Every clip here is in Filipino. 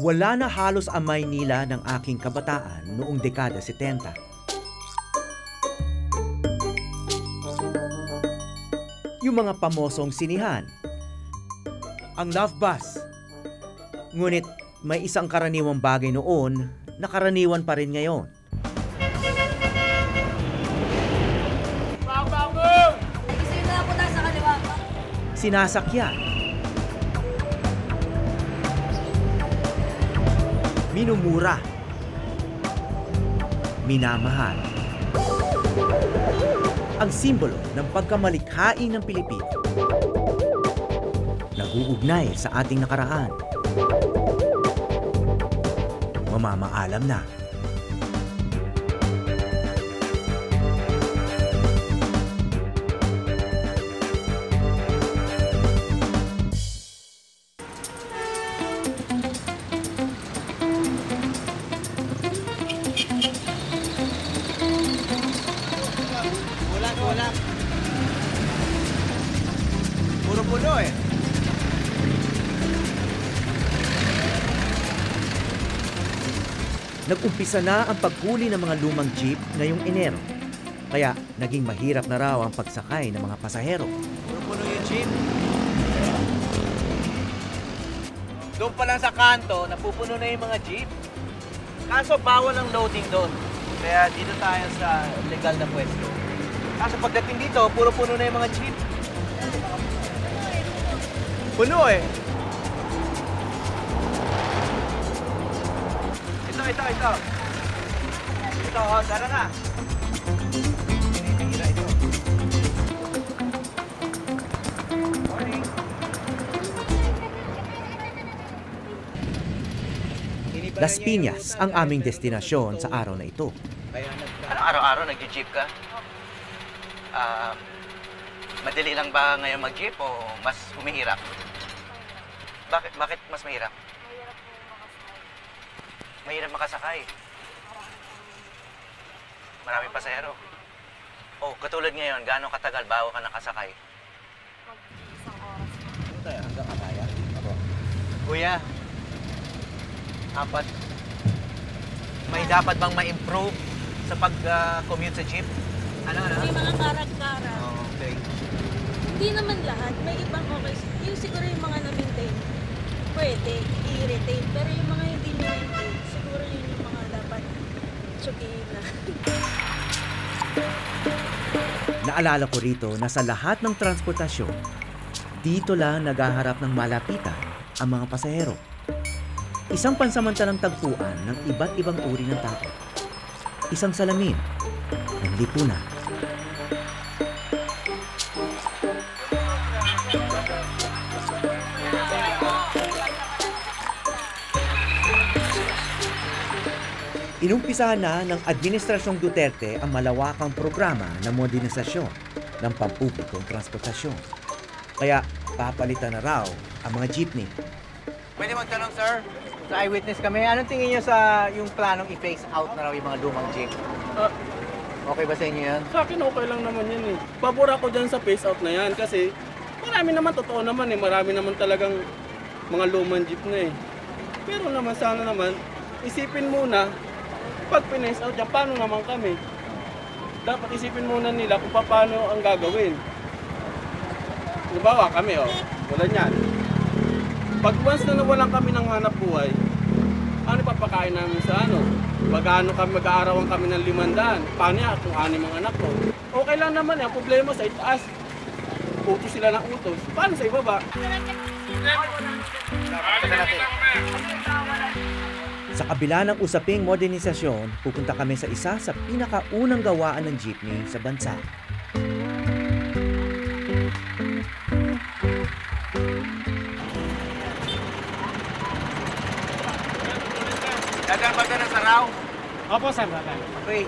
Wala na halos ang Maynila ng aking kabataan noong dekada 70. Yung mga pamosong sinihan, ang Love Bus. Ngunit may isang karaniwang bagay noon na karaniwan pa rin ngayon. Sinasakyan, minumura, minamahal. Ang simbolo ng pagkamalikhain ng Pilipino. Nag-uugnay sa ating nakaraan. Mamamaalam na. Wala. Puro puno eh. Nag-umpisa na ang paghuli ng mga lumang jeep ngayong Enero. Kaya naging mahirap na raw ang pagsakay ng mga pasahero. Puro puno yung jeep. Doon pa lang sa kanto, napupuno na yung mga jeep. Kaso bawal ang loading doon. Kaya dito tayo sa legal na pwesto. Kaso pagdating dito, puro puno na yung mga jeep. Puno eh. Ito. Ito, tara na. Tinitira ito. Morning. Las Piñas ang aming destinasyon sa araw na ito. Ano araw-araw nag-jeep ka? Madali lang ba ngayon mag-jeep o mas humihirap? Bakit mas mahirap? Mahirap makasakay. Maraming pasahero. Oh, katulad ngayon, gaano katagal bago ka nakasakay? Isang oras. Ano tayo? Hanggang Ataya? Ako. Kuya, 4. May dapat bang ma-improve sa pag-commute sa jeep? Ano? May mga karag-karag. Oh, okay. Hindi naman lahat. May ibang okay. Yung siguro yung mga na-maintain, pwede i-retain. Pero yung mga hindi na-maintain, siguro yun yung mga dapat tsugihin na. Naalala ko rito na sa lahat ng transportasyon, dito lang naghaharap ng malapitan ang mga pasahero. Isang pansamantalang tagpuan ng iba't ibang uri ng tao. Isang salamin ng lipunan. Inumpisahan na ng Administrasyong Duterte ang malawakang programa ng modernisasyon ng pampublikong transportasyon. Kaya papalitan na raw ang mga jeepney. Pwede magtanong, sir? Sa eyewitness kami, anong tingin niyo sa yung planong i-phase out na raw yung mga lumang jeep? Okay ba sa inyo yan? Sa akin okay lang naman yan eh. Pabor ako dyan sa phase out na yan kasi marami naman, totoo naman eh, marami naman talagang mga lumang jeep na eh. Pero naman sana naman, isipin muna, pag pinace out yan, paano naman kami? Dapat isipin muna nila kung paano ang gagawin. Halimbawa kami wala niyan. Pag once na nawalan kami ng hanap buhay, ano papakain namin sa ano? Magkano kami, mag-aarawan kami ng 500. Paano yan kung 6 ang anak ko? Okay lang naman ang problema sa itaas. Utos sila ng utos. Paano sa ibaba? Sa kabila ng usaping modernisasyon, pupunta kami sa isa sa pinakaunang gawaan ng jeepney sa bansa. Dagan ba ka ng saraw? Opo, sir. Okay.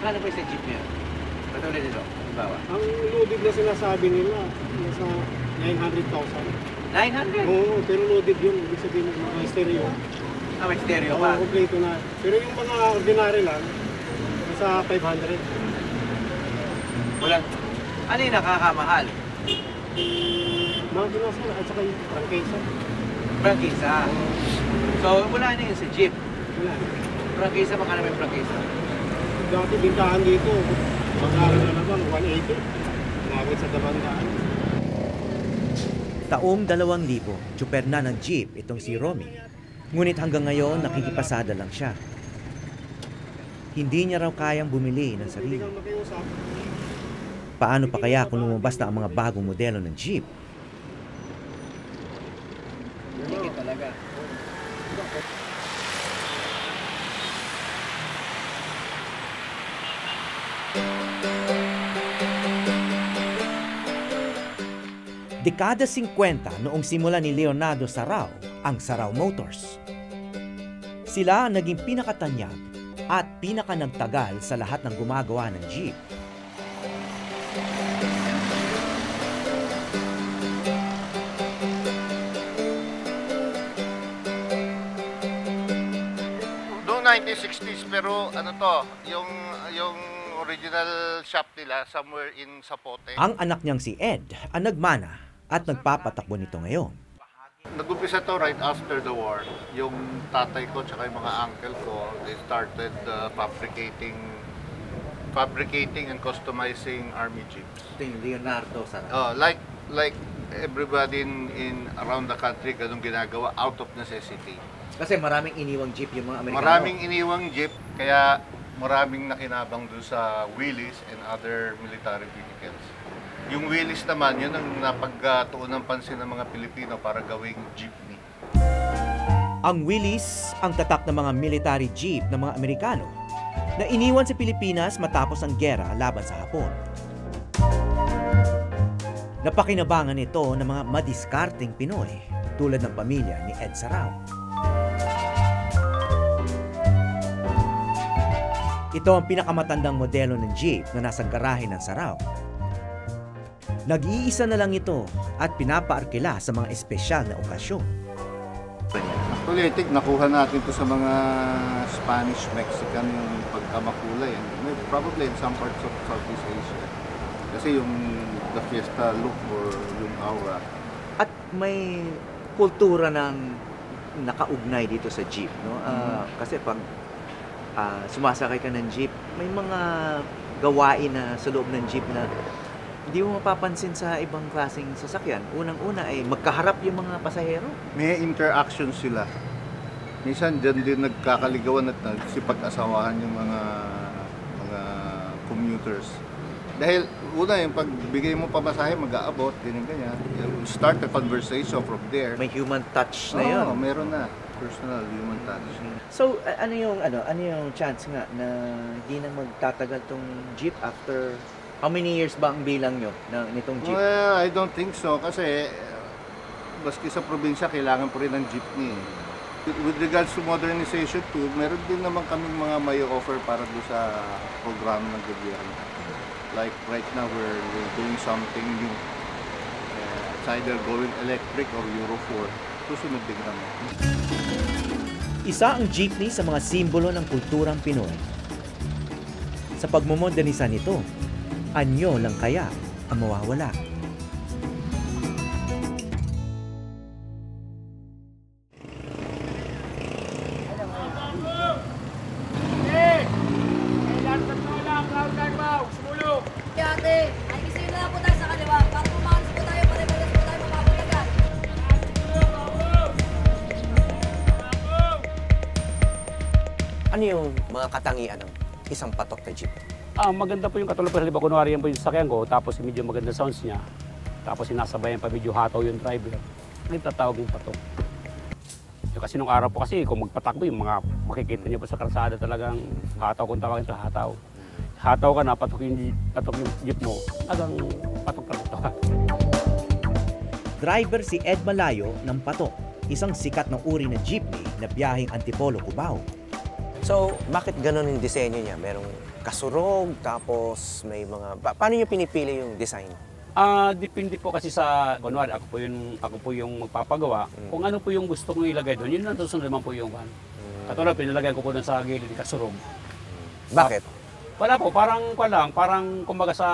Kano ba sa jeep niya? Patulad dito, halimbawa. Ang loaded na sinasabi nila, nasa 900,000. 900? Oo, pero loaded yun. Ibig sabihin ng mga stereo. May stereo pa. Oo, kompleto na. Pero yung mga ordinary lang, nasa 500. Walang, ano yung nakakamahal? Mga ginasal at saka yung prangkesa. Prangkisa. So, wala na yun sa jeep. Wala. Prangkisa, baka naman prangkisa. Dati bintahan dito, magkano na naman, 180. Nagawit sa dabandaan. Taong 2000, tsuper na ng jeep itong si Romy. Ngunit hanggang ngayon, nakikipasada lang siya. Hindi niya raw kayang bumili ng sarili. Paano pa kaya kung lumabas na ang mga bagong modelo ng jeep? Higit talaga. Dekada 50 noong simula ni Leonardo Sarao ang Sarao Motors. Sila ang naging pinakatanyag at pinakanagtagal sa lahat ng gumagawa ng jeep. Noong 1960s, pero ano to, yung original shop nila somewhere in Zapote. Ang anak niyang si Ed ang nagmana at nagpapatakbo nito ngayon. Nag-umpisa to right after the war. Yung tatay ko tsaka yung mga uncle ko, they started fabricating and customizing army jeeps. Ito yung Leonardo Sarao. Like everybody in around the country, ganun ginagawa out of necessity. Kasi maraming iniwang jeep yung mga Amerikano. Maraming iniwang jeep, kaya maraming nakinabang doon sa Willys and other military vehicles. Yung Willys naman, yun ang napagtuon ng pansin ng mga Pilipino para gawing jeepney. Ang Willys ang tatak ng mga military jeep ng mga Amerikano na iniwan sa Pilipinas matapos ang gera laban sa Hapon. Napakinabangan ito ng mga madiskarteng Pinoy tulad ng pamilya ni Ed Sarao. Ito ang pinakamatandang modelo ng jeep na nasa garahe ng Sarao. Nag-iisa na lang ito at pinapaarkila sa mga espesyal na okasyon. Actually, I think nakuha natin to sa mga Spanish-Mexican yung pagkamakulay. Probably in some parts of Southeast Asia. Kasi yung the fiesta look or yung aura. At may kultura ng nakaugnay dito sa jeep, no? Kasi pag sumasakay ka ng jeep, may mga gawain na sa loob ng jeep na hindi mo mapapansin sa ibang klaseng sasakyan. Unang-una ay magkaharap yung mga pasahero. May interaction sila. Minsan dyan din nagkakaligawan at nagsipag-asawahan yung mga commuters. Dahil una yung pagbigay mo pamasahe, mag-aabot, ganyan-ganyan. You start a conversation from there. May human touch na yun. Oo, meron na. Personal human touch. So, ano yung chance nga na hindi na magtatagal tong jeep after how many years ba ang bilang nyo nitong jeep? Well, I don't think so kasi baski sa probinsya kailangan po rin ng jeepney. With regards to modernization too, meron din naman kaming mga may offer para doon sa programa ng gobyerno. Like right now we're doing something new. It's either going electric or Euro 4. Susunod din naman. Isa ang jeepney sa mga simbolo ng kulturang Pinoy. Sa pagmomodernisa nito, anyo lang kaya ang mawawala. Ate, ay kasi na lang po tayo sa kaliwa. Para pumakas po tayo, pare-pares po tayo mapapalagan. Ano yung mga katangian ng isang patok na jeep? Maganda po yung katulad po. Halimbawa, kunwari yan po yung sasakyan ko, tapos medyo maganda sounds niya. Tapos sinasabayan pa, medyo hataw yung driver. Ang tatawag yung patok. Kasi nung araw po kasi, kung magpatakbo yung mga makikita niyo po sa kalsada talagang hataw kung tawagin ito, hataw. Hataw ka na, patok yung jeep mo, talagang patok talaga. Driver si Ed Malayo ng Patok, isang sikat na uri ng jeepney na biyaheng Antipolo, Cubao. So, bakit ganun yung disenyo niya? Merong kasurog, tapos may mga... Paano niyo pinipili yung design? Depende po kasi sa, kunwari, ako po yung magpapagawa. Kung ano po yung gusto kong ilagay doon, yun lang susunod naman po yung one. Katulad, pinalagay ko po doon sa gilid, kasurog. Bakit? Wala po, parang kumbaga sa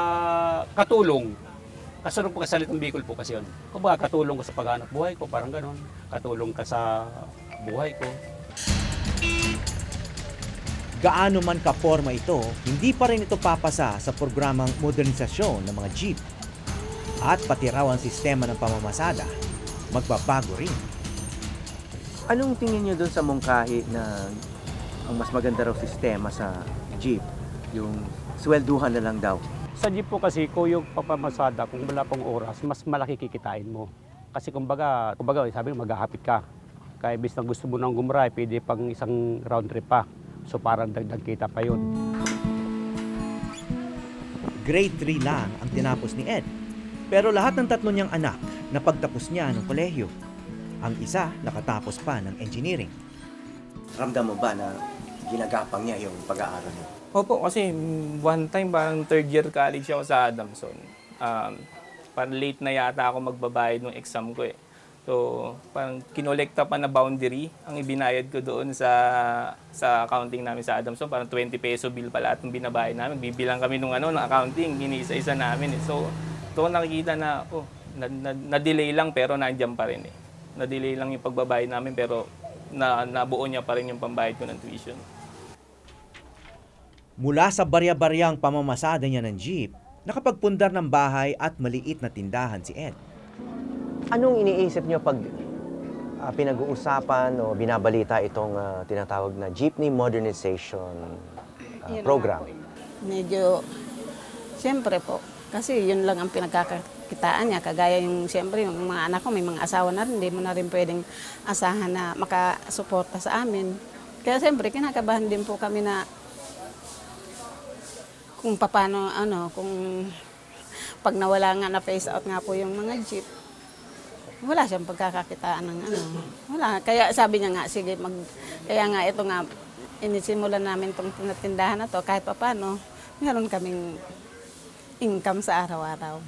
katulong. Kasunod po kasalitang Bicol po kasi yun. Kumbaga katulong ko sa paghanap buhay ko, parang ganon. Katulong ka sa buhay ko. Gaano man kaporma ito, hindi pa rin ito papasa sa programang modernisasyon ng mga jeep. At pati raw ang sistema ng pamamasada, magbabago rin. Anong tingin niyo doon sa mungkahi na ang mas maganda raw sistema sa jeep? Yung swelduhan na lang daw. Sa jeep po kasi, kung yung papamasada, kung wala pong oras, mas malaki kikitain mo. Kasi kumbaga sabi mo, maghahapit ka. Kaya bis na gusto mo nang gumray, pwede pang isang round trip pa. So parang dagdag kita pa yun. Grade 3 lang ang tinapos ni Ed. Pero lahat ng tatlo niyang anak na pagtapos niya ng kolehiyo. Ang isa nakatapos pa ng engineering. Ramdam mo ba na ginagapang niya yung pag-aaral niya? Opo, kasi one time parang third year college ako sa Adamson. Parang late na yata ako magbabayad ng exam ko eh. So, parang kinolekta pa na boundary ang ibinayad ko doon sa accounting namin sa Adamson. Parang 20 peso bill pala at binabayad namin. Bibilang kami ng accounting, ginisa-isa namin eh. So, doon nakikita na, na-delay lang pero nandiyan pa rin eh. Na-delay lang yung pagbabayad namin pero nabuo niya pa rin yung pambayad ko ng tuition. Mula sa barya-baryang pamamasada niya ng jeep, nakapagpundar ng bahay at maliit na tindahan si Ed. Anong iniisip niyo pag pinag-uusapan o binabalita itong tinatawag na jeepney modernization program? Medyo, siyempre po, kasi yun lang ang pinagkakakitaan niya. Kagaya yung, siyempre, yung mga anak ko, may mga asawa na rin, hindi mo na rin pwedeng asahan na makasuporta sa amin. Kaya siyempre, kinakabahan din po kami na kung paano, kung pag nawala nga na face out nga po yung mga jeep, wala siyang pagkakakitaan ng wala. Kaya sabi niya nga, sige, kaya nga ito nga, inisimulan namin itong tindahan na to, kahit paano, meron kaming income sa araw-araw.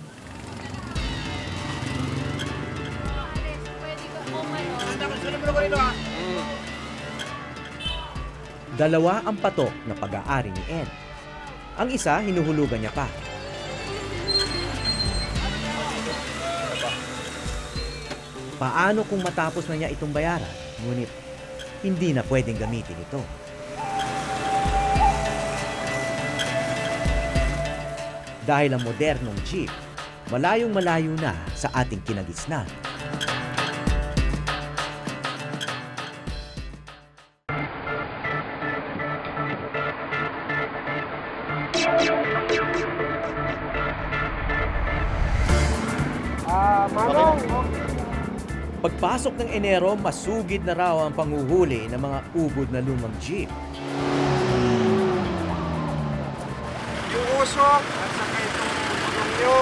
Dalawa ang patok na pag-aari ni Ed. Ang isa, hinuhulugan niya pa. Paano kung matapos na niya itong bayaran, ngunit hindi na pwedeng gamitin ito? Dahil ang modernong jeep, malayong-malayo na sa ating kinagisnan. Pagpasok ng Enero, masugid na raw ang panghuhuli ng mga ubod na lumang jeep. Yung usok at saka itong gulong nyo,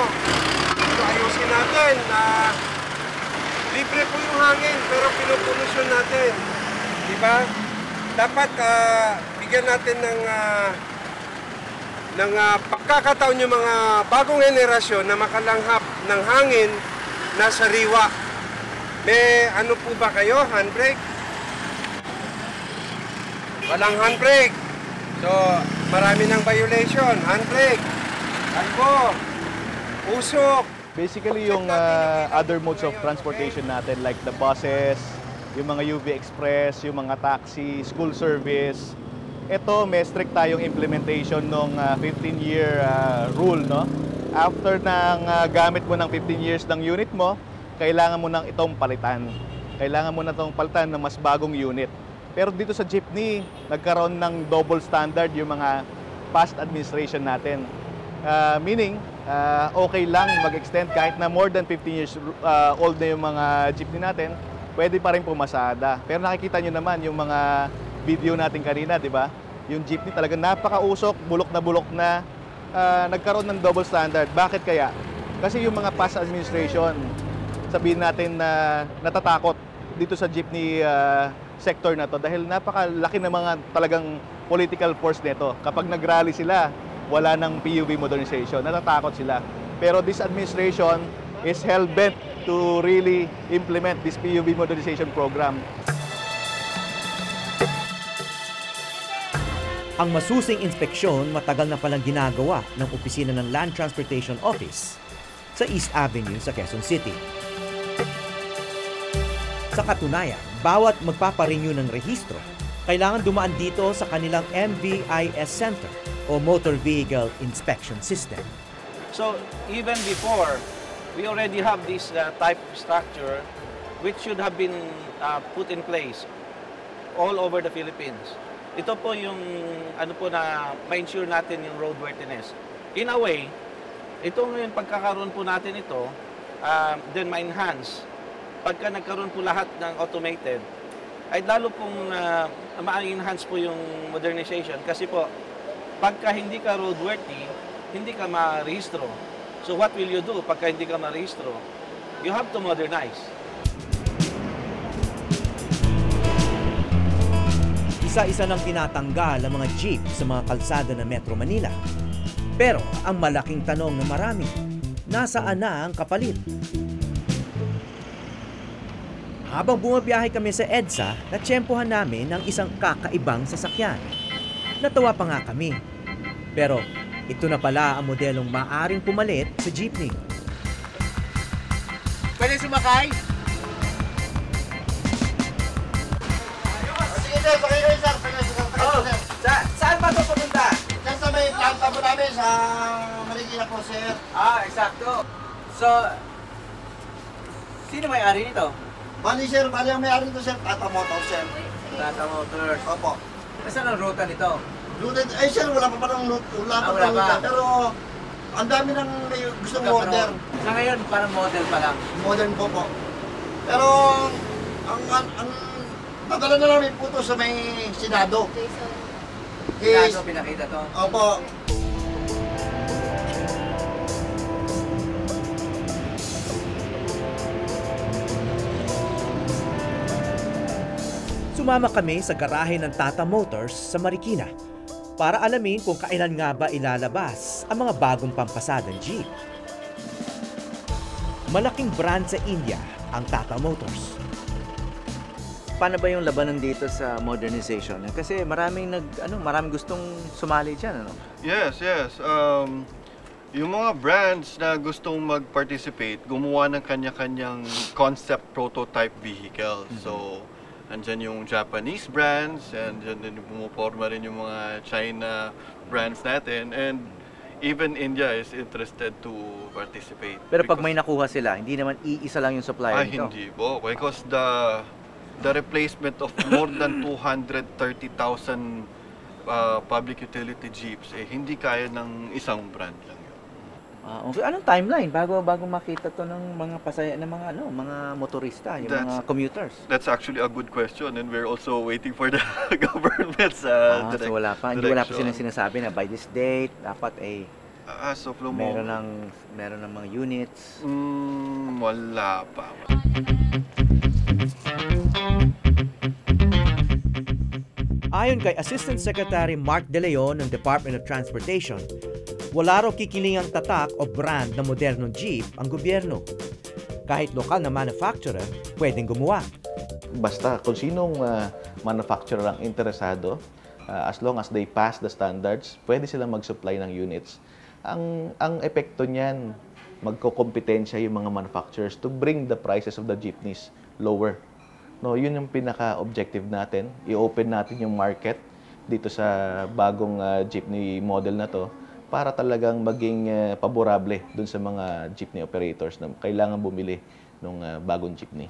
ito ayusin natin na libre po yung hangin pero pinupulusyon natin. Diba? Dapat bigyan natin ng pagkakataon yung mga bagong henerasyon na makalanghap ng hangin na sariwa. May ano po ba kayo? Handbrake? Walang handbrake. So, marami ng violation. Handbrake. Albo. Usok. Basically, yung other modes of transportation natin like the buses, yung mga UV Express, yung mga taxi, school service. Ito, may strict tayong implementation ng 15-year rule, no? After ng gamit mo ng 15 years ng unit mo, kailangan mo nang itong palitan. Kailangan mo na itong palitan ng mas bagong unit. Pero dito sa jeepney, nagkaroon ng double standard yung mga past administration natin. Meaning, okay lang mag-extend kahit na more than 15 years old na yung mga jeepney natin, pwede pa rin pumasada. Pero nakikita nyo naman yung mga video natin kanina, di ba? Yung jeepney talagang napakausok, bulok na, nagkaroon ng double standard. Bakit kaya? Kasi yung mga past administration, sabihin natin na natatakot dito sa jeepney sector na to dahil napakalaki ng mga talagang political force nito. Kapag nag-rally sila, wala ng PUV modernization, natatakot sila. Pero this administration is hell-bent to really implement this PUV modernization program. Ang masusing inspeksyon matagal na palang ginagawa ng opisina ng Land Transportation Office sa East Avenue sa Quezon City. Sa katunayan, bawat magpaparenew ng rehistro, kailangan dumaan dito sa kanilang MVIS Center o Motor Vehicle Inspection System. So even before, we already have this type structure which should have been put in place all over the Philippines. Ito po yung ano po na ma-ensure natin yung roadworthiness. In a way, ito ngayon pagkakaroon po natin ito, then ma-enhance. Pagka nagkaroon po lahat ng automated, ay lalo pong ma-enhance po yung modernization. Kasi po, pagka hindi ka roadworthy, hindi ka ma-rehistro. So what will you do pagka hindi ka ma-rehistro? You have to modernize. Isa-isa nang tinatanggal ang mga jeep sa mga kalsada ng Metro Manila. Pero ang malaking tanong ng marami, nasaan na ang kapalit? Habang bumabiyahe kami sa EDSA, natsyempohan namin ng isang kakaibang sasakyan. Natawa pa nga kami. Pero ito na pala ang modelong maaring pumalit sa jeepney. Pwede sumakay? Sige sir, pakay kayo sir. Saan ba ito pumunta? Sir, sa may planta po namin sa Marikina po sir. Eksakto. So, sino may-ari nito? Bali sir, bali ang may-ari nito sir, Tata Motors sir. Tata Motors. Opo. Saan ang ruta nito? Ay sir, wala pa parang wala pa. Pero ang dami nang may gustong order. Sa ngayon, parang model pa lang. Modern po po. Pero ang padala na namin po to sa may Senado. Senado, pinakita to? Opo. Sumama kami sa garahe ng Tata Motors sa Marikina para alamin kung kailan nga ba ilalabas ang mga bagong pampasadang jeep. Malaking brand sa India ang Tata Motors. Paano ba yung labanan dito sa modernization? Kasi maraming gustong sumali diyan, ano? Yes. Yung mga brands na gustong mag-participate, gumawa ng kanya-kanyang concept prototype vehicle. So, andyan yung Japanese brands, and dyan din pumuporma rin yung mga China brands natin, and even India is interested to participate. Pero pag may nakuha sila, hindi naman iisa lang yung supplier nito? Hindi po. Because the replacement of more than 230,000 public utility jeeps, hindi kaya ng isang brand lang yun. So, anong timeline bago makita to ng mga mga motorista, yung mga commuters? That's actually a good question, and we're also waiting for the government's so wala pa silang sinasabi na by this date dapat meron ng mga units. Wala pa. Ayon kay Assistant Secretary Mark De Leon ng Department of Transportation, wala raw kikilingang tatak o brand na modernong jeep ang gobyerno. Kahit lokal na manufacturer, pwedeng gumawa. Basta kung sinong manufacturer ang interesado, as long as they pass the standards, pwede silang mag-supply ng units. Ang epekto niyan, magkokompetensya yung mga manufacturers to bring the prices of the jeepneys lower. No, yun yung pinaka-objective natin. I-open natin yung market dito sa bagong jeepney model na to para talagang maging paborable dun sa mga jeepney operators na kailangan bumili ng bagong jeepney.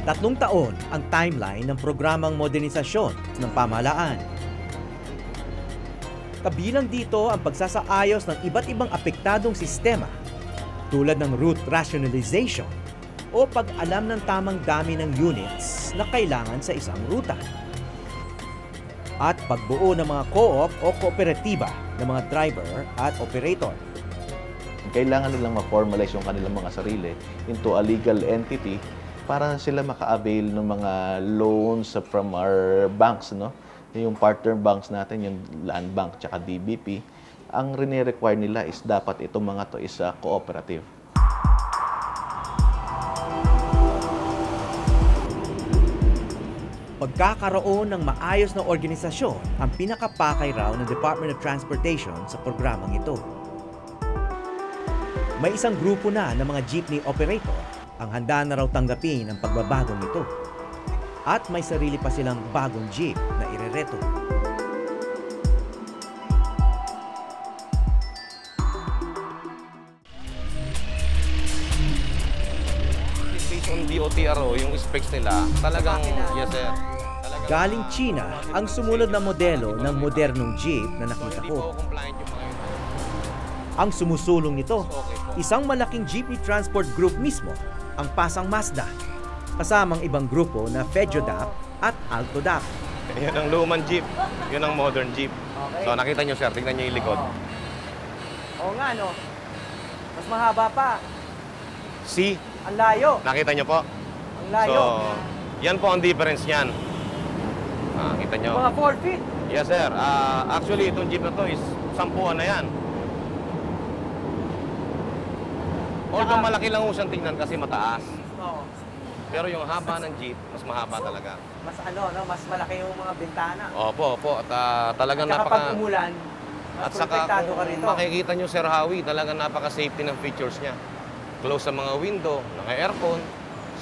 Tatlong taon ang timeline ng programang modernisasyon ng pamahalaan. Kabilang dito ang pagsasaayos ng iba't ibang apektadong sistema tulad ng route rationalization o pag-alam ng tamang dami ng units na kailangan sa isang ruta. At pagbuo ng mga co-op o kooperatiba ng mga driver at operator. Kailangan nilang ma-formalize yung kanilang mga sarili into a legal entity para sila maka-avail ng mga loans from our banks, no? Yung partner banks natin, yung Land Bank tsaka DBP, ang rene-require nila is dapat itong mga to is cooperative. Pagkakaroon ng maayos na organisasyon ang pinakapakay raw ng Department of Transportation sa programang ito. May isang grupo na ng mga jeepney operator ang handa na raw tanggapin ang pagbabagong ito. At may sarili pa silang bagong jeep na irereto. Based on DOTRO, yung specs nila, talagang, yes sir. Talagang, Galing China ang sumunod na modelo ng modernong jeep na nakita ko. Ang sumusulong nito, isang malaking jeepney transport group mismo, ang Pasang Mazda, kasamang ibang grupo na Fedjodap at Altodap. Yan ang lumang jeep, yun ang modern jeep. Okay. So nakita nyo sir, tingnan nyo yung likod. Oo nga, no? Mas mahaba pa. See? Ang layo. Nakita nyo po? Ang layo. So, yan po ang difference niyan. Kita nyo? Mga 4 feet. Yes sir. Actually, itong jeep na to is 10 na yan. Although malaki lang siyang tingnan kasi mataas. Oo. Pero yung haba ng jeep, mas mahaba talaga. Mas no? Mas malaki yung mga bintana. Opo. At talagang At saka pag umulan, mas at saka protektado ka kung rito. makikita nyo Sir Howie, talagang napaka-safety ng features niya. Close sa mga window, naka-aircon.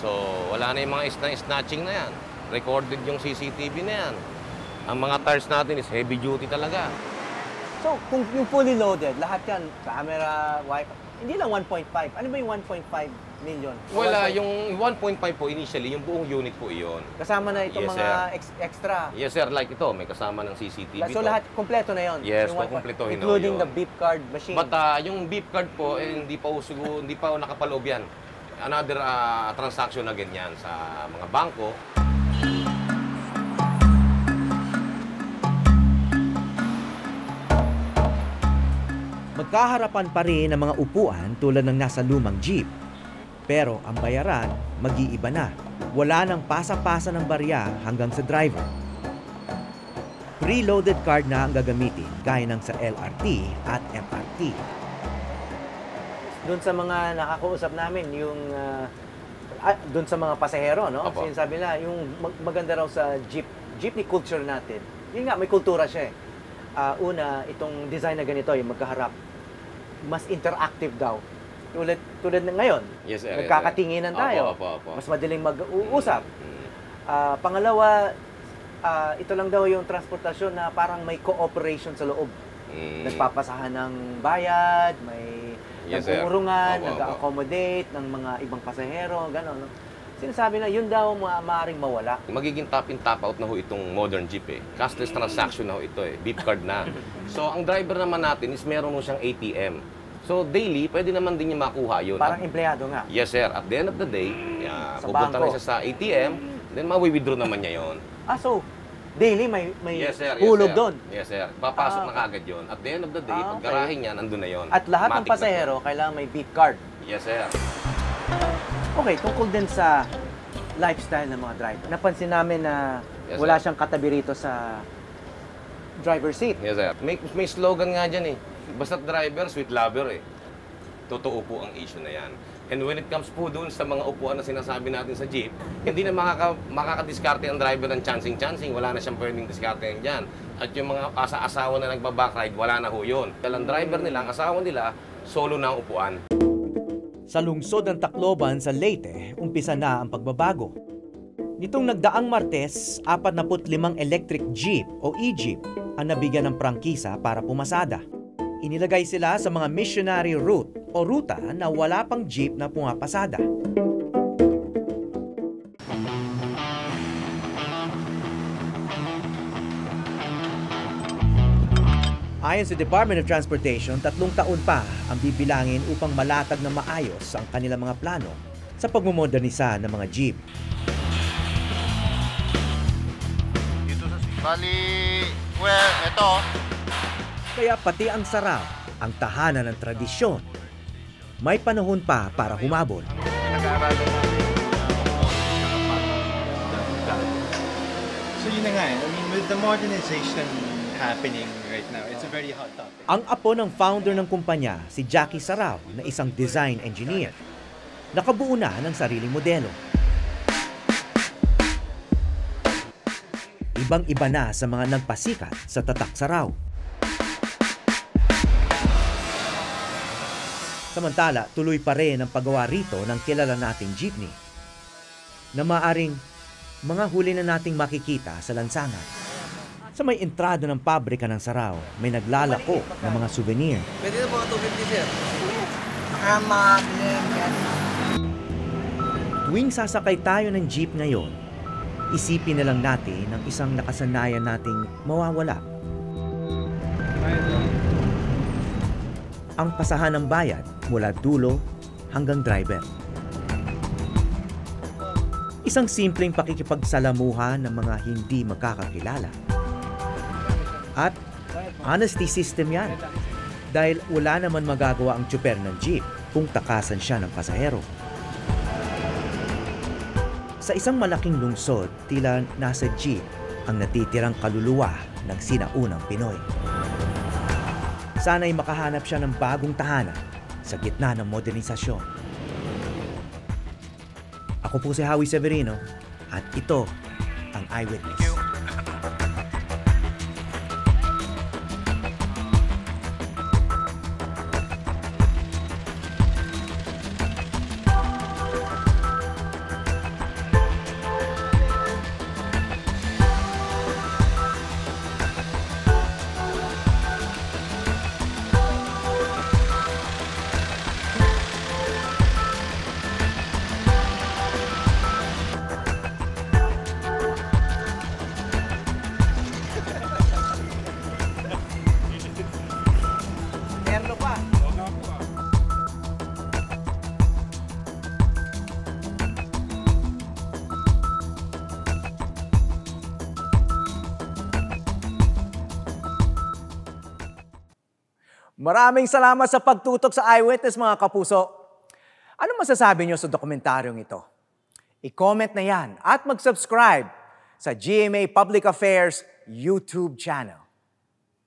So, wala na yung mga snatching na yan. Recorded yung CCTV na yan. Ang mga tires natin is heavy duty talaga. So, kung yung fully loaded, lahat yan, camera, wifi, hindi lang 1.5. Ano ba yung 1.5 million? Wala, yung 1.5 po initially, yung buong unit po iyon. Kasama na itong Yes, mga sir. extra. Yes sir, like ito, may kasama ng CCTV So to. lahat, kompleto na yon. Yes, Yung 1.5, kukumpletuhin na including yun. the beep card machine. But yung beep card po, hindi pa nakapaloob yan. Another transaction na ganyan sa mga bangko. Magkaharapan pa rin ang mga upuan tulad ng nasa lumang jeep. Pero ang bayaran, mag-iiba na. Wala nang pasa-pasa ng barya hanggang sa driver. Preloaded card na ang gagamitin gaya ng sa LRT at MRT. Doon sa mga nakakausap namin, yung doon sa mga pasahero, no? Opo. Sinasabi na, yung maganda raw sa jeepney culture natin. Yun nga, may kultura siya eh. Una, itong design na ganito, yung magkaharap, mas interactive daw. Tulad na ngayon, Yes, sir. nagkakatinginan tayo. Opo. Mas madaling mag-uusap. Pangalawa, ito lang daw yung transportasyon na parang may cooperation sa loob. Nagpapasahan ng bayad, may Yes, sir. nag-uurungan, Opo. nag-accommodate ng mga ibang pasahero, gano'n. No? Sinasabi na yun daw maaaring mawala. Magiging top in top out na ho itong modern jeep eh. Cashless transaction na ho ito eh. Beep card na. So ang driver naman natin is meron ho siyang ATM. So daily, pwede naman din niya makuha yun. Parang empleyado nga. Yes sir. At the end of the day, Sa pupunta bangko. na siya sa ATM, then mawi-withdraw naman niya yon. So, daily may Yes sir. hulog yes, sir. doon. Yes sir. Papasok na kagad yon. At the end of the day, pag garahe niya, nandun na yon. At lahat ng Matic na pasahero, kailangan may beep card. Yes sir. Okay, tungkol din sa lifestyle ng mga driver. Napansin namin na Yes, wala sir. siyang katabi rito sa driver seat. Yes sir. May slogan nga dyan eh. Basta driver, sweet lover eh. Totoo po ang issue na yan. And when it comes po doon sa mga upuan na sinasabi natin sa jeep, hindi na makakadiskarte ang driver ng chancing-chancing. Wala na siyang pwedeng diskartehan dyan. At yung mga asawa na nagbabakride, wala na ho yun. Dahil ang driver nila, ang asawa nila, solo na ang upuan. Sa lungsod ng Tacloban sa Leyte, umpisa na ang pagbabago. Nitong nagdaang Martes, 45 electric jeep o e-jeep ang nabigyan ng prangkisa para pumasada. Inilagay sila sa mga missionary route o ruta na wala pang jeep na pumapasada. Ayon sa Department of Transportation, 3 taon pa ang bibilangin upang malatag na maayos ang kanilang mga plano sa pagmumodernisa ng mga jeep. Bali, well, ito. Kaya pati ang Sarao, ang tahanan ng tradisyon, may panahon pa para humabol. So yun na nga eh. I mean, with the modernization happening right now, it's a very hot topic. Ang apo ng founder ng kumpanya, si Jackie Sarao, na isang design engineer, nakabuo na ng sariling modelo. ibang-iba na sa mga nagpasikat sa tatak saraw. Samantala, tuloy pa rin ang paggawa rito ng kilala nating jeepney na maaring mga huli na nating makikita sa lansangan. Sa may entrada ng pabrika ng Saraw, may naglalako ng mga souvenir. Pwede na mga 250, sir. Tuwing sasakay tayo ng jeep ngayon, isipin na lang natin ang isang nakasanayan nating mawawala. Ang pasahan ng bayad mula dulo hanggang driver. Isang simpleng pakikipagsalamuha ng mga hindi magkakakilala. At honesty system yan. Dahil wala naman magagawa ang tsuper ng jeep kung takasan siya ng pasahero. Sa isang malaking lungsod, tila nasa jeep ang natitirang kaluluwa ng sinaunang Pinoy. Sana'y makahanap siya ng bagong tahanan sa gitna ng modernisasyon. Ako po si Howie Severino at ito ang Eyewitness. Maraming salamat sa pagtutok sa Eyewitness, mga kapuso. Ano masasabi niyo sa dokumentaryong ito? I-comment na yan at mag-subscribe sa GMA Public Affairs YouTube channel.